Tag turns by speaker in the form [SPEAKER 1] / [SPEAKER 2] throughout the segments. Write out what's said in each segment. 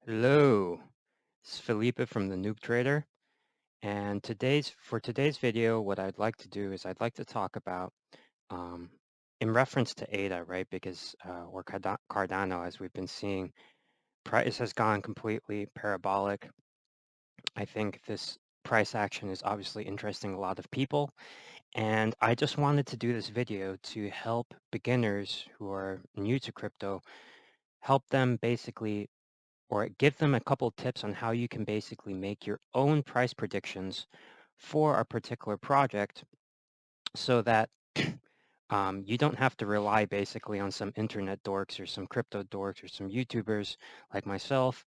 [SPEAKER 1] Hello, this is Felipe from the Noob Trader, and for today's video, what I'd like to do is I'd like to talk about, um, in reference to ADA, right? Because or Cardano, as we've been seeing, price has gone completely parabolic. I think this price action is obviously interesting a lot of people, and I just wanted to do this video to help beginners who are new to crypto, help them basically or give them a couple tips on how you can basically make your own price predictions for a particular project so that you don't have to rely basically on some internet dorks or some crypto dorks or some YouTubers like myself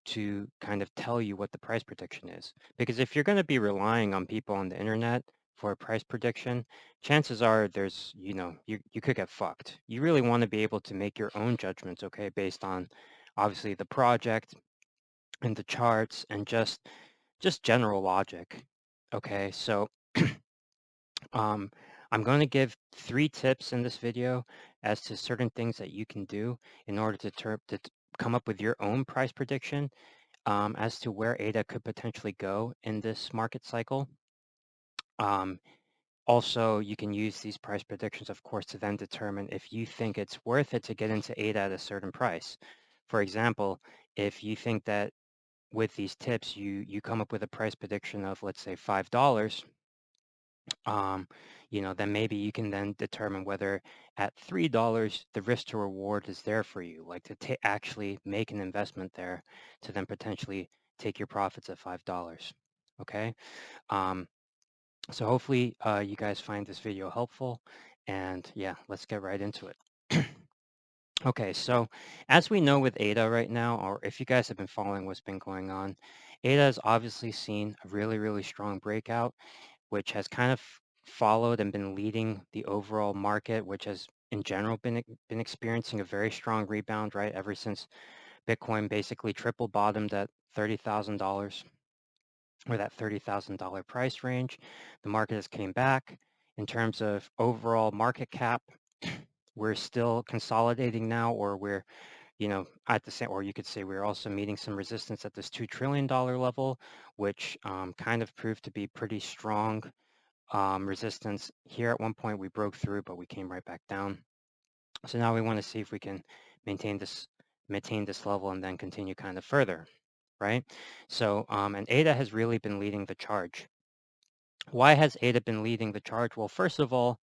[SPEAKER 1] to kind of tell you what the price prediction is. Because if you're going to be relying on people on the internet for a price prediction, chances are you could get fucked. You really want to be able to make your own judgments, okay, based on obviously the project and the charts and just general logic. Okay, so um, I'm going to give 3 tips in this video as to certain things that you can do in order to come up with your own price prediction as to where ADA could potentially go in this market cycle. Um, Also, you can use these price predictions, of course, to then determine if you think it's worth it to get into ADA at a certain price. For example, if you think that with these tips, you come up with a price prediction of, let's say, $5, um, then maybe you can then determine whether at $3, the risk to reward is there for you, like to actually make an investment there to then potentially take your profits at $5. Okay. Um, so hopefully you guys find this video helpful. And yeah, let's get right into it. Okay, so as we know with ADA right now, or if you guys have been following what's been going on, ADA has obviously seen a really, really strong breakout, which has kind of followed and been leading the overall market, which has in general been experiencing a very strong rebound, right? Ever since Bitcoin basically triple bottomed at $30,000 or that $30,000 price range, the market has came back. In terms of overall market cap, we're still consolidating now, or we're at the same, or you could say we're also meeting some resistance at this $2 trillion level, which kind of proved to be pretty strong resistance. Here at one point we broke through, but we came right back down. So now we want to see if we can maintain this maintain this level and then continue kind of further, right? So and ADA has really been leading the charge. Why has ADA been leading the charge? Well, first of all,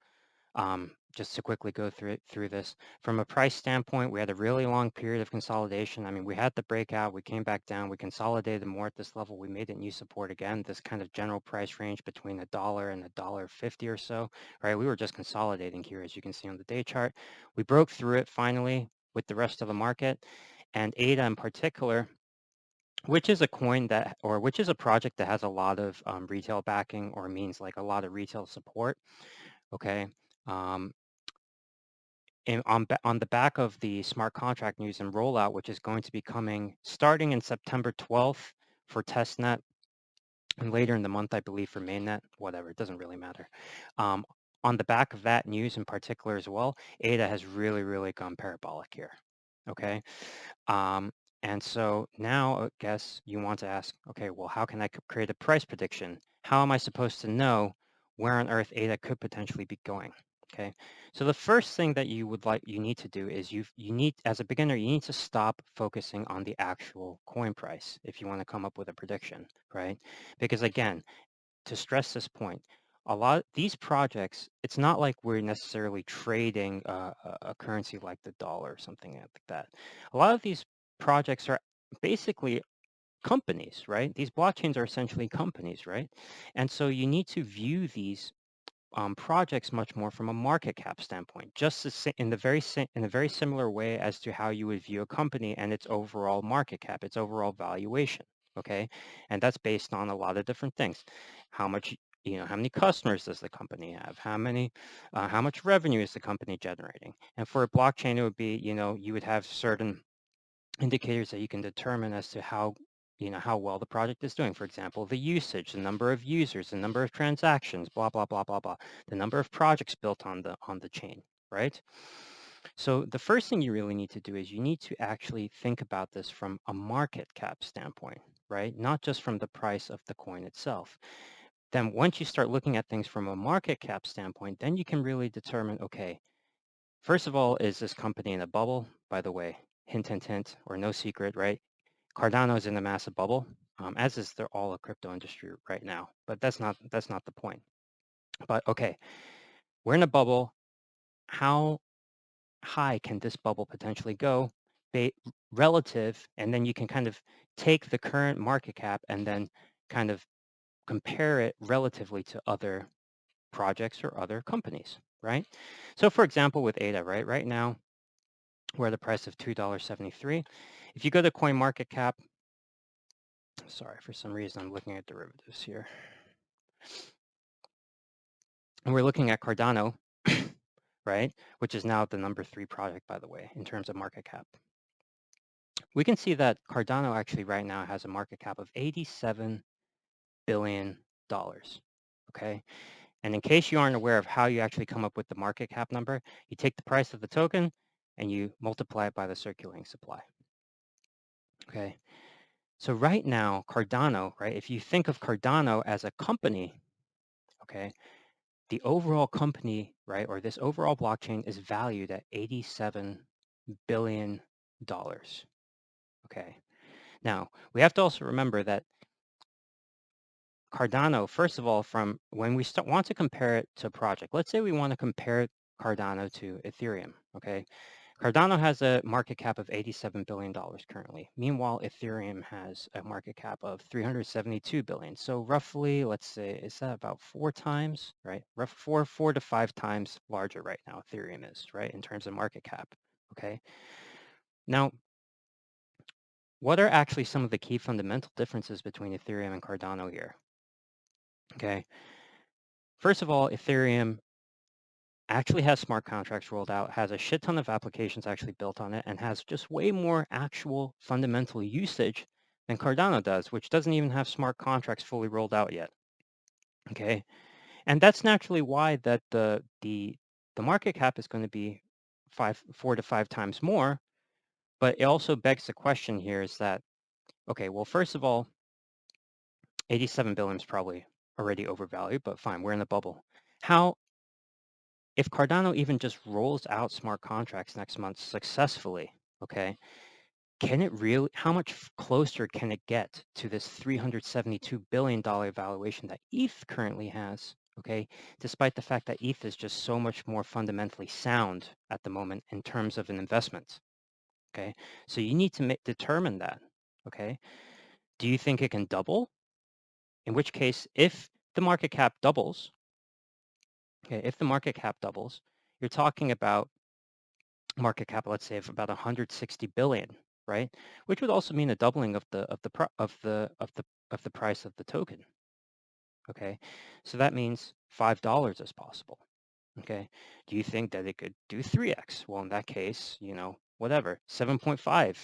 [SPEAKER 1] just to quickly go through this, from a price standpoint, we had a really long period of consolidation. I mean, we had the breakout, we came back down, we consolidated more at this level, we made a new support again, this kind of general price range between $1 and $1.50 or so, right? We were just consolidating here, as you can see on the day chart. We broke through it finally with the rest of the market, and ADA in particular, which is a coin that, or which is a project that has a lot of retail backing, or means like a lot of retail support, okay? Um, and on the back of the smart contract news and rollout, which is going to be coming starting in September 12th for testnet and later in the month, I believe, for mainnet, whatever, it doesn't really matter. Um, on the back of that news in particular as well, ADA has really, really gone parabolic here. Okay. Um, and so now I guess you want to ask, okay, well, how can I create a price prediction? How am I supposed to know where on earth ADA could potentially be going? Okay, so the first thing that you need to do is you need, as a beginner, you need to stop focusing on the actual coin price if you want to come up with a prediction, right? Because again, to stress this point, a lot of these projects, it's not like we're necessarily trading a currency like the dollar or something like that. A lot of these projects are basically companies, right? These blockchains are essentially companies, right? And so you need to view these projects much more from a market cap standpoint, just in in a very similar way as to how you would view a company and its overall market cap, its overall valuation. Okay, and that's based on a lot of different things. How much, how many customers does the company have? How much revenue is the company generating? And for a blockchain, it would be, you would have certain indicators that you can determine as to how well the project is doing. For example, the usage, the number of users, the number of transactions, blah, blah, blah, blah, blah, the number of projects built on the chain, right? So the first thing you really need to do is you need to actually think about this from a market cap standpoint, right? Not just from the price of the coin itself. Then once you start looking at things from a market cap standpoint, then you can really determine, okay, first of all, is this company in a bubble? By the way, hint, hint, hint, or no secret, right? Cardano is in a massive bubble, as is they're all a crypto industry right now. But that's not the point. But okay, we're in a bubble. How high can this bubble potentially go relative? And then you can kind of take the current market cap and then kind of compare it relatively to other projects or other companies, right? So for example, with ADA, right now, we're at a price of $2.73. If you go to CoinMarketCap, sorry, for some reason I'm looking at derivatives here. And we're looking at Cardano, right, which is now the number 3 project, by the way, in terms of market cap. We can see that Cardano actually right now has a market cap of $87 billion, okay? And in case you aren't aware of how you actually come up with the market cap number, you take the price of the token and you multiply it by the circulating supply, okay? So right now, Cardano, right, if you think of Cardano as a company, okay, the overall company, right, or this overall blockchain is valued at $87 billion, okay? Now, we have to also remember that Cardano, first of all, from when we want to compare it to a project, let's say we want to compare Cardano to Ethereum, okay? Cardano has a market cap of $87 billion currently. Meanwhile, Ethereum has a market cap of $372 billion. So roughly, let's say, is that about 4 times, right? Four to 5 times larger right now, Ethereum is, right, in terms of market cap, okay? Now, what are actually some of the key fundamental differences between Ethereum and Cardano here, okay? First of all, Ethereum actually has smart contracts rolled out, has a shit ton of applications actually built on it, and has just way more actual fundamental usage than Cardano does, which doesn't even have smart contracts fully rolled out yet. Okay, and that's naturally why that the market cap is going to be 4 to 5 times more. But it also begs the question here is that, okay, well, first of all, 87 billion is probably already overvalued, but fine, we're in the bubble. How if Cardano even just rolls out smart contracts next month successfully, okay, can it really, how much closer can it get to this $372 billion valuation that ETH currently has, okay, despite the fact that ETH is just so much more fundamentally sound at the moment in terms of an investment, okay? So you need to determine that, okay? Do you think it can double? In which case, if the market cap doubles, okay, if the market cap doubles, you're talking about market cap, let's say, of about 160 billion, right? Which would also mean a doubling of the price of the token. Okay, so that means $5 is possible. Okay, do you think that it could do 3x? Well, in that case, whatever, 7.5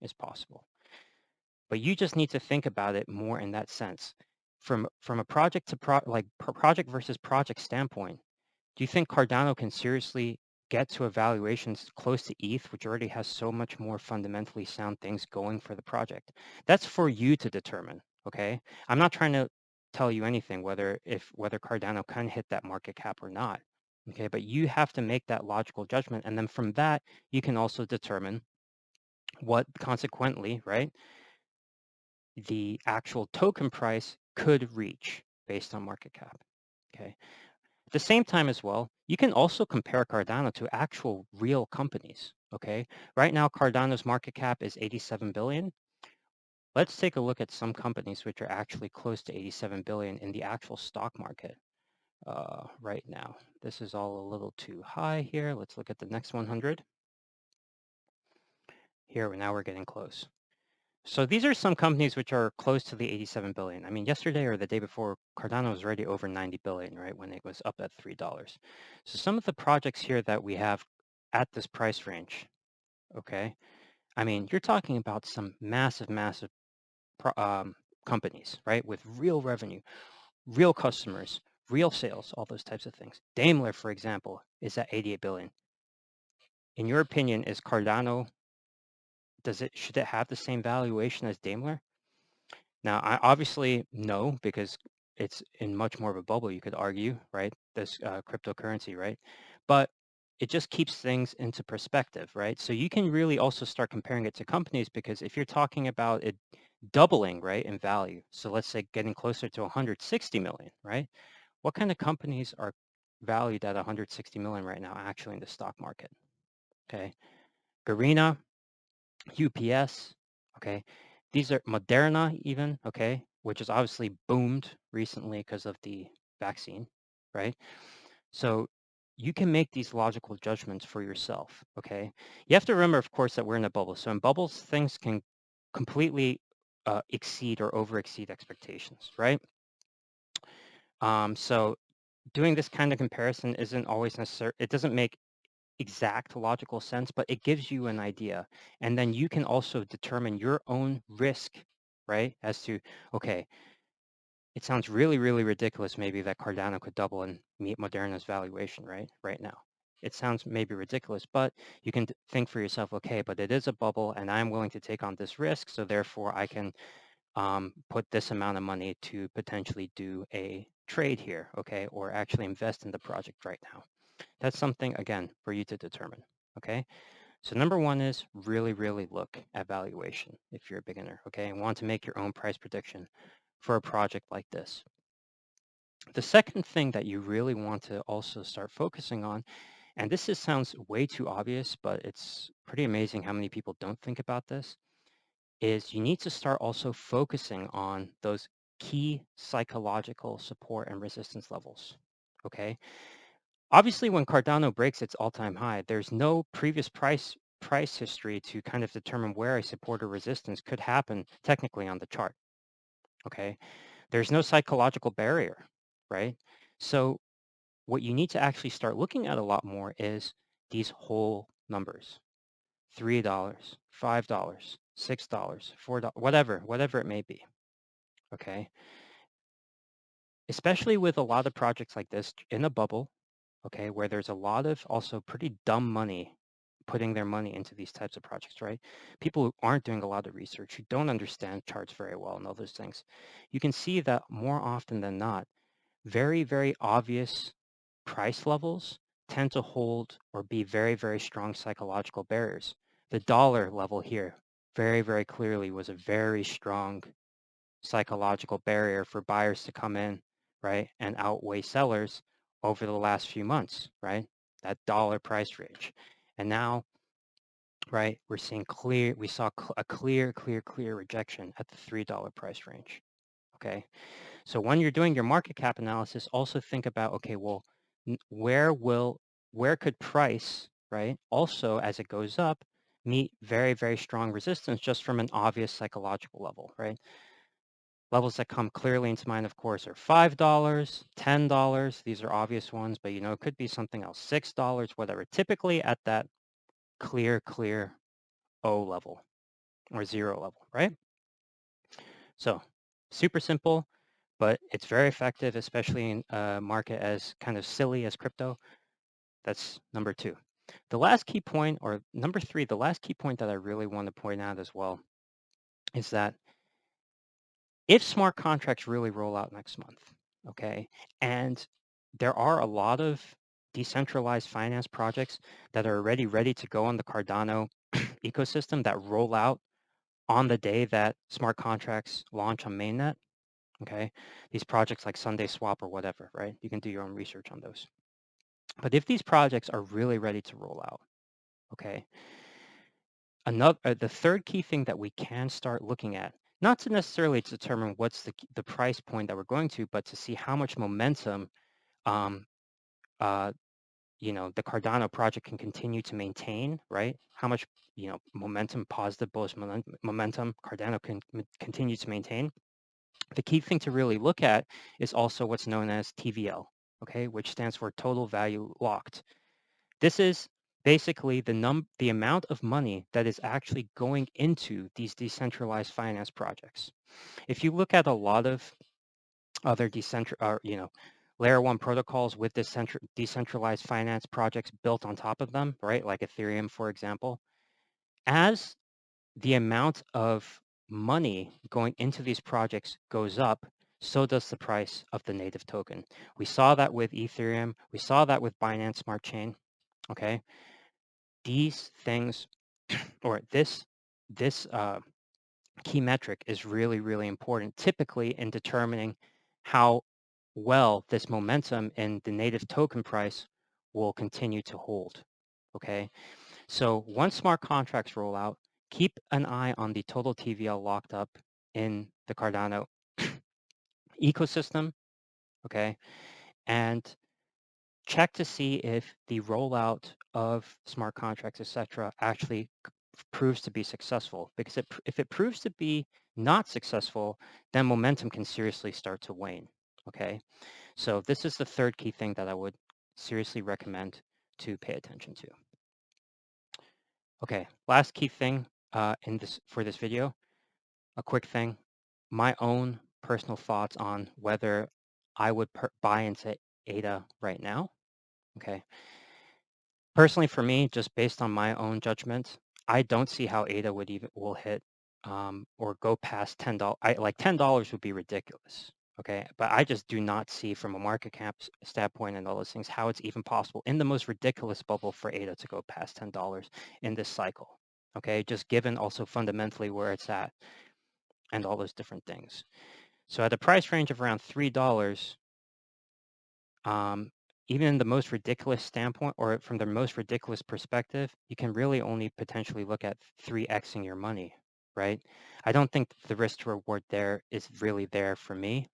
[SPEAKER 1] is possible. But you just need to think about it more in that sense, from a project to project versus project standpoint. Do you think Cardano can seriously get to evaluations close to ETH, which already has so much more fundamentally sound things going for the project? That's for you to determine, okay? I'm not trying to tell you anything, whether Cardano can hit that market cap or not, okay? But you have to make that logical judgment. And then from that, you can also determine what consequently, right, the actual token price could reach based on market cap, okay? At the same time as well, you can also compare Cardano to actual real companies, okay? Right now, Cardano's market cap is 87 billion. Let's take a look at some companies which are actually close to 87 billion in the actual stock market right now. This is all a little too high here. Let's look at the next 100. Here, now we're getting close. So these are some companies which are close to the 87 billion. I mean, yesterday or the day before, Cardano was already over 90 billion, right, when it was up at $3. So some of the projects here that we have at this price range, okay, I mean, you're talking about some massive, massive companies, right, with real revenue, real customers, real sales, all those types of things. Daimler, for example, is at 88 billion. in your opinion, is Cardano, should it have the same valuation as Daimler? Now, I obviously no, because it's in much more of a bubble, you could argue, right? This cryptocurrency, right? But it just keeps things into perspective, right? So you can really also start comparing it to companies, because if you're talking about it doubling, right, in value, so let's say getting closer to 160 million, right? What kind of companies are valued at 160 million right now actually in the stock market? Okay. Garena, UPS, okay? These are Moderna even, okay, which is obviously boomed recently because of the vaccine, right? So you can make these logical judgments for yourself, okay? You have to remember, of course, that we're in a bubble. So in bubbles, things can completely exceed or over exceed expectations, right? So doing this kind of comparison isn't always necessary. It doesn't make exact logical sense, but it gives you an idea. And then you can also determine your own risk, right? As to, okay, it sounds really, really ridiculous maybe that Cardano could double and meet Moderna's valuation, right? Right now. It sounds maybe ridiculous, but you can think for yourself, okay, but it is a bubble and I'm willing to take on this risk. So therefore I can put this amount of money to potentially do a trade here, okay? Or actually invest in the project right now. That's something, again, for you to determine, okay? So number one is really, really look at valuation if you're a beginner, okay, and want to make your own price prediction for a project like this. The second thing that you really want to also start focusing on, and sounds way too obvious, but it's pretty amazing how many people don't think about this, is you need to start also focusing on those key psychological support and resistance levels, okay? Obviously, when Cardano breaks its all-time high, there's no previous price history to kind of determine where a support or resistance could happen technically on the chart. Okay, there's no psychological barrier, right? So what you need to actually start looking at a lot more is these whole numbers: $3, $5, $6, $4, whatever it may be. Okay, especially with a lot of projects like this in a bubble, okay, where there's a lot of also pretty dumb money putting their money into these types of projects, right? People who aren't doing a lot of research, who don't understand charts very well and all those things. You can see that more often than not, very, very obvious price levels tend to hold or be very, very strong psychological barriers. The dollar level here very, very clearly was a very strong psychological barrier for buyers to come in, right, and outweigh sellers over the last few months, right? That dollar price range. And now, right, we saw a clear rejection at the $3 price range, okay? So when you're doing your market cap analysis, also think about, okay, well, where could price, right, also as it goes up, meet very, very strong resistance just from an obvious psychological level, right? Levels that come clearly into mind, of course, are $5, $10. These are obvious ones, but it could be something else, $6, whatever. Typically at that clear O level or zero level, right? So super simple, but it's very effective, especially in a market as kind of silly as crypto. That's number two. The last key point, or number three, the last key point that I really want to point out as well is that if smart contracts really roll out next month, okay, and there are a lot of decentralized finance projects that are already ready to go on the Cardano ecosystem that roll out on the day that smart contracts launch on mainnet, okay? These projects like Sunday Swap or whatever, right? You can do your own research on those. But if these projects are really ready to roll out, okay, the third key thing that we can start looking at, not to necessarily determine what's the price point that we're going to, but to see how much momentum, um, uh, the Cardano project can continue to maintain, right? How much, momentum, positive bullish momentum Cardano can continue to maintain. The key thing to really look at is also what's known as TVL, okay, which stands for total value locked. This is basically the amount of money that is actually going into these decentralized finance projects. If you look at a lot of other layer one protocols with this decentralized finance projects built on top of them, right? Like Ethereum, for example. As the amount of money going into these projects goes up, so does the price of the native token. We saw that with Ethereum. We saw that with Binance Smart Chain. Okay, these things, or this key metric is really, really important, typically in determining how well this momentum in the native token price will continue to hold. Okay, so once smart contracts roll out, keep an eye on the total TVL locked up in the Cardano ecosystem, okay? And check to see if the rollout of smart contracts, etc., actually proves to be successful. Because if it proves to be not successful, then momentum can seriously start to wane, okay? So this is the third key thing that I would seriously recommend to pay attention to. Okay, last key thing for this video, a quick thing, my own personal thoughts on whether I would buy into ADA right now. Okay, personally for me, just based on my own judgment, I don't see how ADA will hit or go past $10. Like $10 would be ridiculous. Okay, but I just do not see from a market cap standpoint and all those things how it's even possible in the most ridiculous bubble for ADA to go past $10 in this cycle. Okay, just given also fundamentally where it's at and all those different things. So at a price range of around $3, um, even in the most ridiculous standpoint or from the most ridiculous perspective, you can really only potentially look at 3xing your money, right? I don't think the risk to reward there is really there for me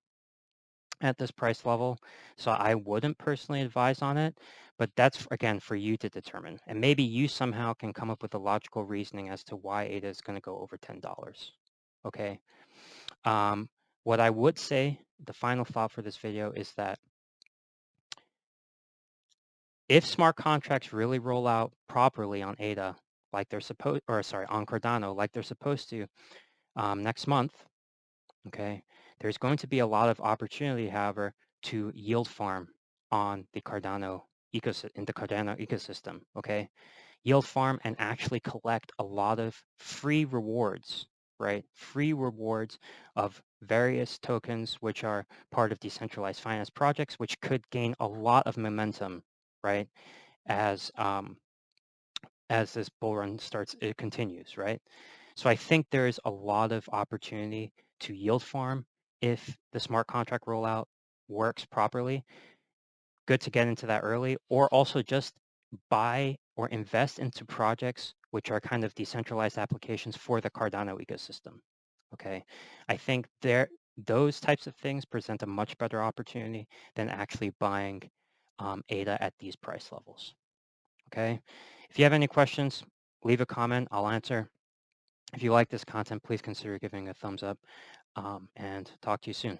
[SPEAKER 1] at this price level. So I wouldn't personally advise on it, but that's again for you to determine. And maybe you somehow can come up with a logical reasoning as to why ADA is going to go over $10. Okay. What I would say, the final thought for this video is that if smart contracts really roll out properly on ADA, like they're supposed, or sorry, on Cardano, like they're supposed to next month, okay, there's going to be a lot of opportunity, however, to yield farm on the Cardano ecosystem, okay? Yield farm and actually collect a lot of free rewards, right? Free rewards of various tokens which are part of decentralized finance projects, which could gain a lot of momentum, right? As this bull run it continues, right? So I think there's a lot of opportunity to yield farm if the smart contract rollout works properly. Good to get into that early, or also just buy or invest into projects which are kind of decentralized applications for the Cardano ecosystem. Okay, I think those types of things present a much better opportunity than actually buying ADA at these price levels. Okay, if you have any questions, leave a comment. I'll answer. If you like this content, please consider giving a thumbs up and talk to you soon.